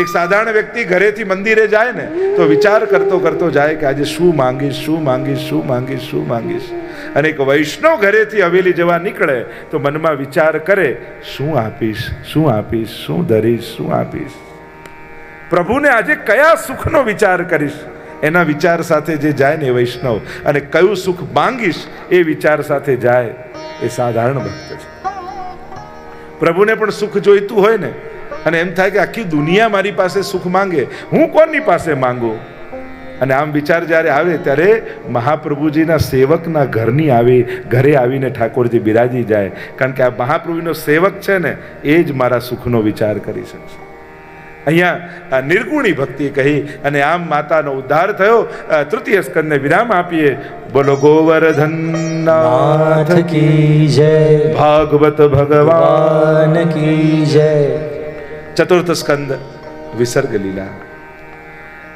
એક સાધારણ વ્યક્તિ ઘરેથી મંદિરે જાય ને તો વિચાર કરતો કરતો જાય કે આજે શું માંગીશ, શું માંગીશ, શું માંગીશ, શું માંગીશ. અને એક વૈષ્ણવ ઘરેથી હવેલી જવા નીકળે તો મનમાં વિચાર કરે, શું આપીશ, શું આપીશ, શું ધરીશ, શું આપીશ. પ્રભુને આજે કયા સુખનો વિચાર કરીશ, એના વિચાર સાથે જે જાય ને એ વૈષ્ણવ, અને કયું સુખ માંગીશ એ વિચાર સાથે જાય એ સાધારણ ભક્ત છે. પ્રભુને પણ સુખ જોઈતું હોય ને, અને એમ થાય કે આખી દુનિયા મારી પાસે સુખ માંગે, હું કોની પાસે માંગું? અને આમ વિચાર જ્યારે આવે ત્યારે મહાપ્રભુજીના સેવકના ઘરે આવીને ઠાકોરજી બિરાજી જાય. કારણ કે આ મહાપ્રભુનો સેવક છે ને એ જ મારા સુખનો વિચાર કરી શકશે. અહીંયા નિર્ગુણી ભક્તિ કહી અને આમ માતાનો ઉદ્ધાર થયો. તૃતીય સ્કંદને વિરામ આપીએ. બોલો ગોવર્ધન નાથ કી જય, ભાગવત ભગવાન કી જય. ચતુર્થ સ્કંદ વિસર્ગ લીલા.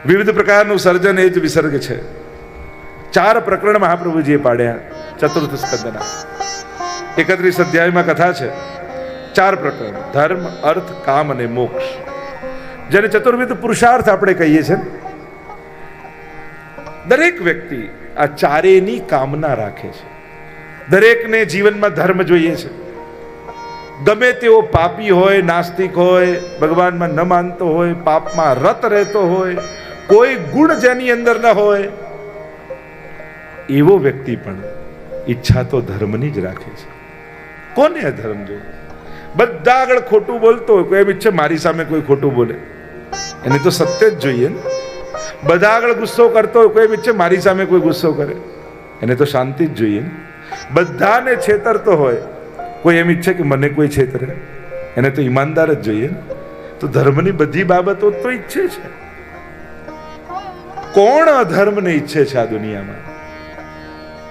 વિવિધ પ્રકારનું સર્જન એ જ વિસર્ગ છે. 4 પ્રકરણ મહાપ્રભુજીએ પાડ્યા ચતુર્થ સ્કંદના. 31 અધ્યાયમાં કથા છે. 4 પ્રકરણ: ધર્મ, અર્થ, કામ અને મોક્ષ. જેને ચતુર્વિધ પુરુષાર્થ આપણે કહીએ છીએ. દરેક વ્યક્તિ આ ચારેયની કામના રાખે છે. દરેકને જીવનમાં ધર્મ જોઈએ છે. ગમે તેવો પાપી હોય, નાસ્તિક હોય, ભગવાનમાં ન માનતો હોય, પાપમાં રત રહેતો હોય, કોઈ ગુણ જેની અંદર ન હોય, એવો વ્યક્તિ પણ ઈચ્છા તો ધર્મની જ રાખે છે. કોને અધર્મ જોઈએ? બધા આગળ ખોટું બોલતો હોય, કોઈ એમ ઈચ્છે મારી સામે કોઈ ખોટું બોલે, એને તો સત્ય જ જોઈએ ને. બધા આગળ ગુસ્સો કરતો હોય, કોઈ એમ ઈચ્છે મારી સામે કોઈ ગુસ્સો કરે, એને તો શાંતિ જ જોઈએ ને. બધાને છેતરતો હોય, કોઈ એમ ઈચ્છે કે મને કોઈ છેતરે, એને તો ઈમાનદાર જ જોઈએ ને. તો ધર્મની બધી બાબતો તો ઈચ્છે છે. કોણ અધર્મને ઈચ્છે છે આ દુનિયામાં?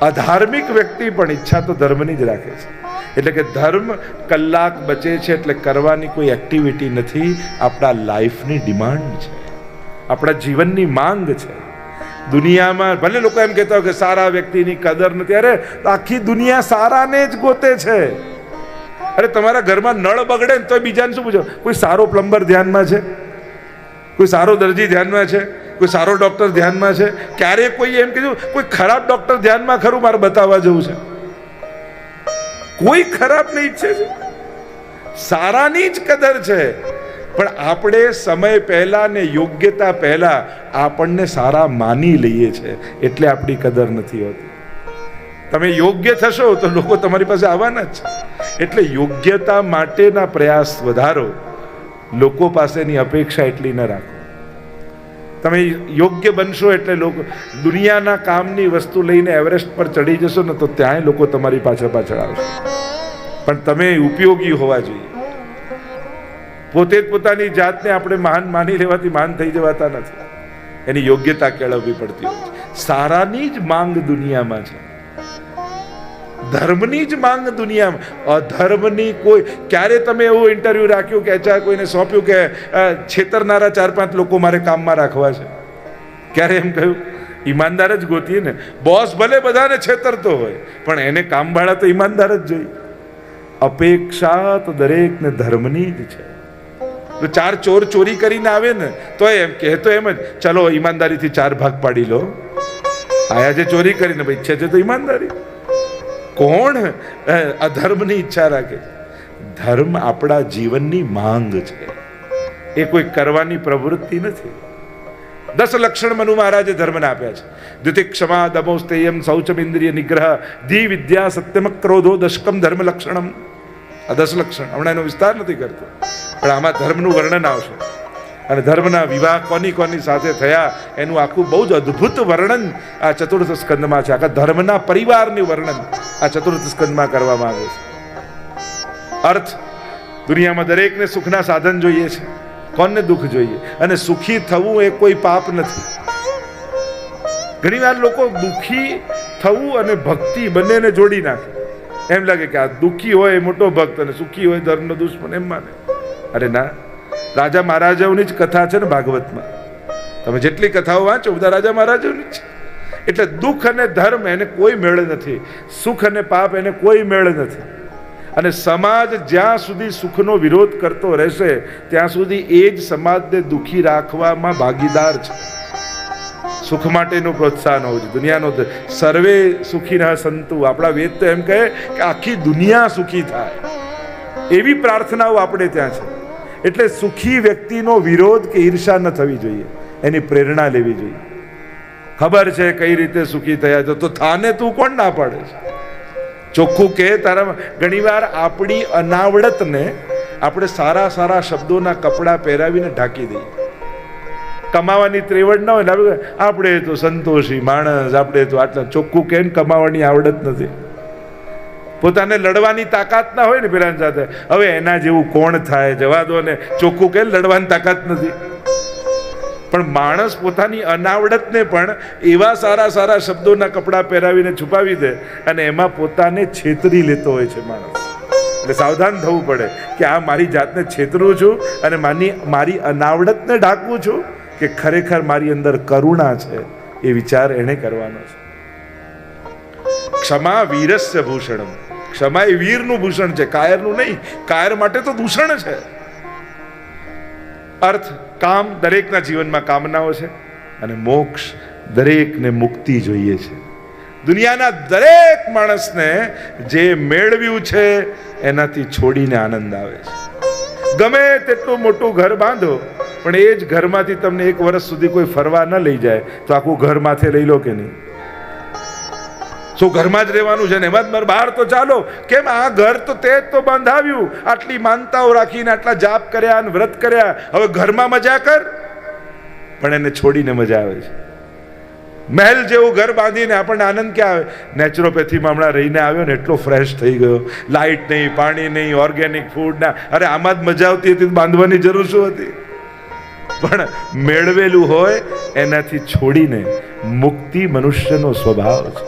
અધાર્મિક વ્યક્તિ પણ ઈચ્છા તો ધર્મની જ રાખે છે. એટલે કે ધર્મ કલાક બચે છે એટલે કરવાની કોઈ એક્ટિવિટી નથી, આપણા લાઈફની ડિમાન્ડ છે, આપણા જીવનની માંગ છે. દુનિયામાં ભલે લોકો એમ કહેતા હોય કે સારા વ્યક્તિની કદર નથી, અરે આખી દુનિયા સારાને જ ગોતે છે. અરે તમારા ઘરમાં નળ બગડે ને તો બીજાને શું પૂછો? કોઈ સારો પ્લમ્બર ધ્યાનમાં છે? કોઈ સારો દરજી ધ્યાનમાં છે? કોઈ સારો ડોક્ટર ધ્યાનમાં છે? ક્યારે કોઈ એમ કીધું કોઈ ખરાબ ડોક્ટર ધ્યાનમાં ખરું મારે બતાવવા જવું છે? કોઈ ખરાબ નહીં ઈચ્છે છે, સારાની જ કદર છે. પણ આપણે સમય પહેલા ને યોગ્યતા પહેલા આપણને સારા માની લઈએ છે, એટલે આપણી કદર નથી હોતી. તમે યોગ્ય થશો તો લોકો તમારી પાસે આવવાના જ છે. એટલે યોગ્યતા માટેના પ્રયાસ વધારો, લોકો પાસેની અપેક્ષા એટલી ન રાખો. તમે યોગ્ય બનશો એટલે લોકો દુનિયાના કામની વસ્તુ લઈને એવરેસ્ટ પર ચડી જશો ને તો ત્યાંય લોકો તમારી પાછળ આવશે. પણ તમે ઉપયોગી હોવા જોઈએ. પોતે જ પોતાની જાતને આપણે મહાન માની લેવાથી મહાન થઈ જવાતા નથી. એની યોગ્યતા કેળવવી પડતી હોય છે. સારાની જ માંગ દુનિયામાં છે, ધર્મની જ માંગ દુનિયામાં. અધર્મની કોઈ ક્યારે તમે એવું ઇન્ટરવ્યુ રાખ્યું કે અચાનક કોઈને સોંપ્યું કે છેતરનારા 4-5 લોકો મારે કામમાં રાખવા છે? ક્યારે એમ કહ્યું? ઈમાનદાર જ ગોતીએ ને. બોસ ભલે બધાને છેતરતો હોય પણ એને કામવાળા તો ઈમાનદાર જ જોઈએ. અપેક્ષા તો દરેકને ધર્મની જ છે. તો 4 ચોર ચોરી કરીને આવે ને તો એમ કહેતો એમ જ, ચલો ઈમાનદારીથી 4 ભાગ પાડી લો. આયા જે ચોરી કરીને ભાઈ ઈચ્છે છે તો ઈમાનદારી. કોણ અધર્મની ઈચ્છા રાખે? ધર્મ આપણા જીવનની માંગ છે, એ કોઈ કરવાની પ્રવૃત્તિ નથી. 10 લક્ષણ મનુ મહારાજે ધર્મને આપ્યા છે. દ્વિતિ ક્ષમા દમો સ્તેયમ શૌચમ ઇન્દ્રિય નિગ્રહ ધી વિદ્યા સત્યમ ક્રોધો દશકમ ધર્મ લક્ષણમ. આ 10 લક્ષણ હમણાં એનો વિસ્તાર નથી કરતો, પણ આમાં ધર્મનું વર્ણન આવશે. અને ધર્મના વિવાહ કોની સાથે થયા એનું આખું બહુ જ અદ્ભુત વર્ણન આ ચતુર્થ સ્કંદમાં છે. આખા ધર્મના પરિવારનું વર્ણન આ ચતુર્થ સ્કંદમાં કરવામાં આવે છે. અર્થ, દુનિયામાં દરેકને સુખના સાધન જોઈએ છે, કોને દુઃખ જોઈએ? અને સુખી થવું એ કોઈ પાપ નથી. ઘણીવાર લોકો દુઃખી થવું અને ભક્તિ બંનેને જોડી નાખે. એમ લાગે કે આ દુઃખી હોય એ મોટો ભક્ત અને સુખી હોય ધર્મનો દુશ્મન, એમ માને. અરે ના, રાજા મહારાજાઓની જ કથા છે ને ભાગવતમાં. તમે જેટલી કથાઓ વાંચો બધા રાજા મહારાજાઓની જ છે. એટલે દુઃખ અને ધર્મ એને કોઈ મેળ નથી, સુખ અને પાપ એને કોઈ મેળ નથી. અને સમાજ જ્યાં સુધી સુખનો વિરોધ કરતો રહેશે ત્યાં સુધી એ જ સમાજને દુઃખી રાખવામાં ભાગીદાર છે. સુખ માટેનું પ્રોત્સાહન હોવું જોઈએ. દુનિયાનો સર્વે સુખી ન સંતુ, આપણા વેદ તો એમ કહે કે આખી દુનિયા સુખી થાય, એવી પ્રાર્થનાઓ આપણે ત્યાં છે. એટલે સુખી વ્યક્તિનો વિરોધ કે ઈર્ષા ન થવી જોઈએ, એની પ્રેરણા લેવી જોઈએ. ખબર છે કઈ રીતે સુખી થયા છો તો થાને તું કોણ ના પાડે છે? ચોખ્ખું કે તારા ઘણીવાર આપણી અનાવડતને આપણે સારા સારા શબ્દોના કપડાં પહેરાવીને ઢાંકી દઈએ. કમાવાની ત્રેવડ ન હોય ને આપણે તો સંતોષી માણસ, આપણે તો આટલા, ચોખ્ખું કે કમાવાની આવડત નથી, પોતાને લડવાની તાકાત ના હોય ને પેલાની સાથે. હવે એના જેવું કોણ થાય, જવા દો ને. ચોખ્ખું કે લડવાની તાકાત નથી. પણ માણસ પોતાની અનાવડતને પણ એવા સારા સારા શબ્દોના કપડાં પહેરાવીને છુપાવી દે અને એમાં પોતાને છેતરી લેતો હોય છે માણસ. એટલે સાવધાન થવું પડે કે આ મારી જાતને છેતરું છું અને મારી અનાવડતને ઢાંકવું છું કે ખરેખર મારી અંદર કરુણા છે, એ વિચાર એને કરવાનો છે. ક્ષમા વીરસ્ય ભૂષણમ. ક્ષમા એ વીરનું ભૂષણ છે, કાયરનું નહીં. કાયર માટે તો દૂષણ છે. અર્થ, કામ, દરેકના જીવનમાં કામનાઓ છે અને મોક્ષ, દરેકને મુક્તિ જોઈએ છે. દુનિયાના દરેક માણસને જે મેળવ્યું છે એનાથી છોડીને આનંદ આવે છે. ગમે તેટલું મોટું ઘર બાંધો પણ એ જ ઘરમાંથી તમને 1 વર્ષ સુધી કોઈ ફરવા ન લઈ જાય તો આખું ઘર માથે લઈ લો કે નહીં? શું ઘરમાં જ રહેવાનું છે ને એમાં જ બહાર તો ચાલો? કેમ? આ ઘર તો તે જ તો બંધાવ્યું, આટલી માનતાઓ રાખીને, આટલા જાપ કર્યા અને વ્રત કર્યા, હવે ઘરમાં મજા કર. પણ એને છોડીને મજા આવે છે. મહેલ જેવું ઘર બાંધીને આપણને આનંદ ક્યાં આવે? નેચરોપેથીમાં હમણાં રહીને આવ્યો ને એટલો ફ્રેશ થઈ ગયો. લાઇટ નહીં, પાણી નહીં, ઓર્ગેનિક ફૂડ ના. અરે આમાં જ મજા આવતી હતી, બાંધવાની જરૂર શું હતી? પણ મેળવેલું હોય એનાથી છોડીને મુક્તિ મનુષ્યનો સ્વભાવ છે.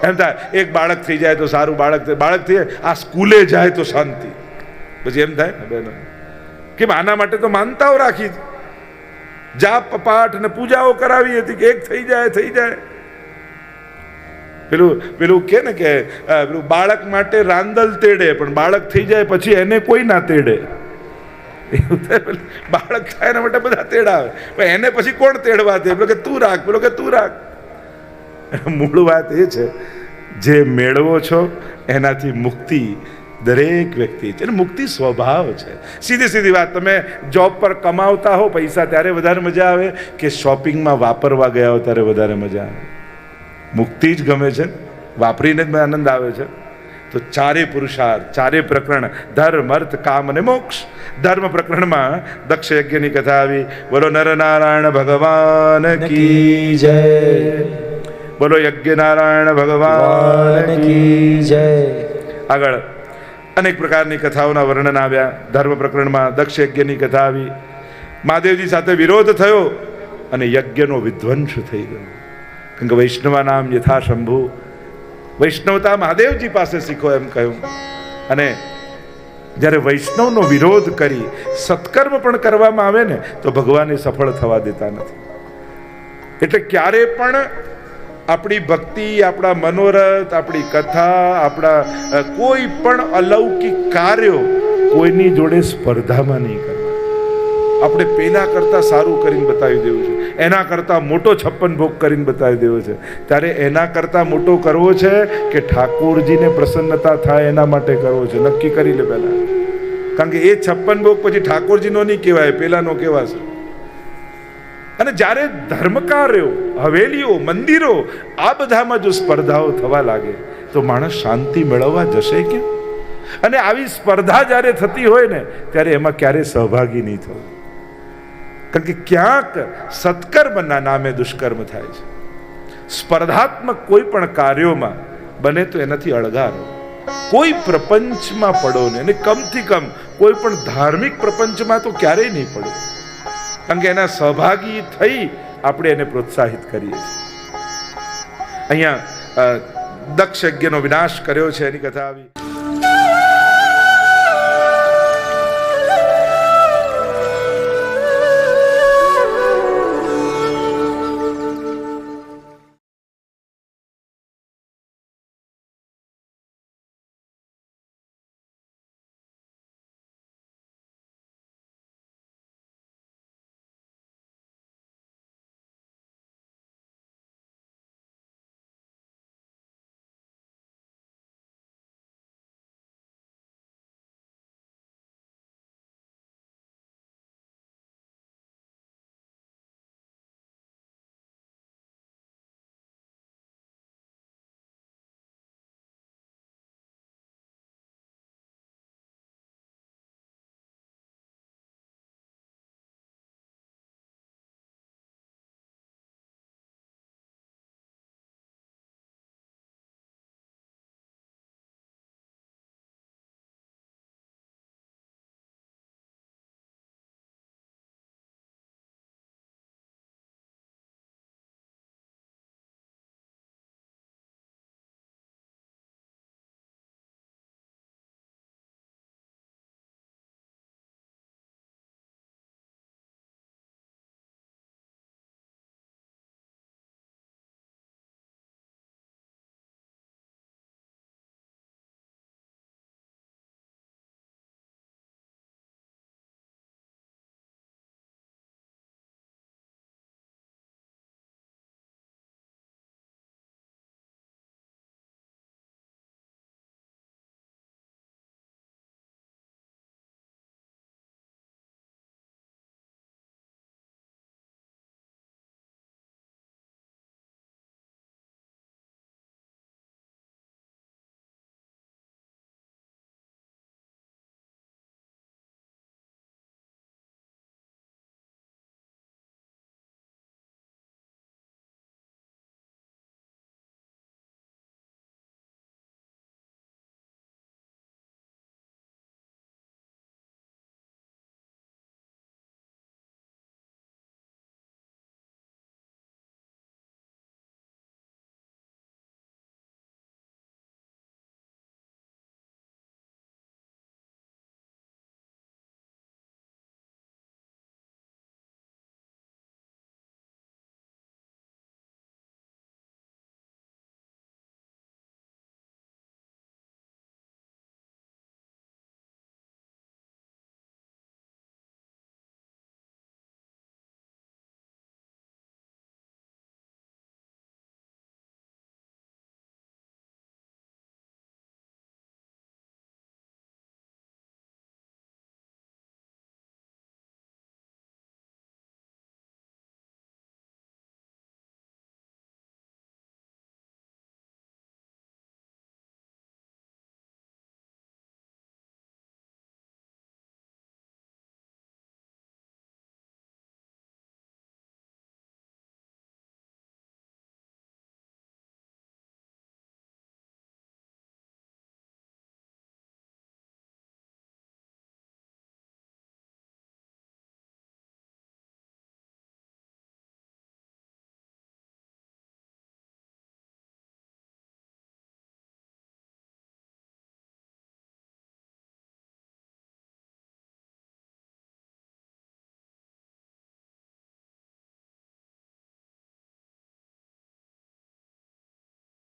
એમ થાય એક બાળક થઈ જાય તો સારું, બાળક થઈ જાય, આ સ્કૂલે જાય તો શાંતિ. પછી એમ થાય બેનો કેમ આના માટે તો માનતાઓ રાખી, જાપ પાઠ ને પૂજાઓ કરાવી હતી કે એક થઈ જાય. પેલું કે ને કે પેલું બાળક માટે રાંદલ તેડે પણ બાળક થઈ જાય પછી એને કોઈ ના તેડે. એવું થાય, બાળક થાય એના માટે બધા તેડાવે પણ એને પછી કોણ તેડવા દે? પેલો કે તું રાખ, પેલો કે તું રાખ. મૂળ વાત એ છે જે મેળવો છો એનાથી મુક્તિ દરેક વ્યક્તિ છે. મુક્તિ સ્વભાવ છે. સીધી વાત, તમે જોબ પર કમાવતા હો પૈસા ત્યારે વધારે મજા આવે કે શોપિંગમાં વાપરવા ગયા હો ત્યારે વધારે મજા આવે? મુક્તિ જ ગમે છે, વાપરીને જ આનંદ આવે છે. તો ચારે પુરુષાર્થ, ચારે પ્રકરણ, ધર્મ, અર્થ, કામ અને મોક્ષ. ધર્મ પ્રકરણમાં દક્ષ યજ્ઞની કથા આવી. બોલો નર નારાયણ ભગવાન કી જય. બોલો યજ્ઞ નારાયણ ભગવાન કી જય. આગળ અનેક પ્રકારની કથાઓના વર્ણન આવ્યા. ધર્મ પ્રકરણમાં દક્ષ યજ્ઞની કથા આવી. મહાદેવજી સાથે વિરોધ થયો અને યજ્ઞનો વિધ્વંસ થઈ ગયો. કારણ કે વૈષ્ણવા નામ યથા શંભુ, વૈષ્ણવતા મહાદેવજી પાસે શીખો એમ કહ્યું. અને જ્યારે વૈષ્ણવનો વિરોધ કરી સત્કર્મ પણ કરવામાં આવે ને તો ભગવાન એ સફળ થવા દેતા નથી. એટલે ક્યારે પણ આપણી ભક્તિ, આપણા મનોરથ, આપણી કથા, આપણા કોઈ પણ અલૌકિક કાર્યો કોઈની જોડે સ્પર્ધામાં નહીં કરવા. આપણે પેલા કરતા સારું કરીને બતાવી દેવું છે, એના કરતા મોટો 56 ભોગ કરીને બતાવી દેવો છે. ત્યારે એના કરતા મોટો કરવો છે કે ઠાકોરજીને પ્રસન્નતા થાય એના માટે કરવો છે. નક્કી કરી લે પહેલા. કારણ કે એ 56 ભોગ પછી ઠાકોરજીનો નહીં કહેવાય, પેલાનો કહેવાશે. અને જ્યારે ધર્મકાર્યો, હવેલીઓ, મંદિરો આ બધામાં જો સ્પર્ધાઓ થવા લાગે તો માણસ શાંતિ મેળવવા જશે કેમ? અને આવી સ્પર્ધા જ્યારે થતી હોય ને ત્યારે એમાં ક્યારે સહભાગી નહીં થવું. કારણ કે ક્યાંક સત્કર્મના નામે દુષ્કર્મ થાય છે. સ્પર્ધાત્મક કોઈ પણ કાર્યોમાં બને તો એનાથી અળગા રહો. કોઈ પ્રપંચમાં પડો ને, અને કમથી કમ કોઈ પણ ધાર્મિક પ્રપંચમાં તો ક્યારેય નહીં પડો. કારણ કે એના સહભાગી થઈ આપણે એને પ્રોત્સાહિત કરીએ છીએ. અહીંયા દક્ષ યજ્ઞનો વિનાશ કર્યો છે એની કથા આવી.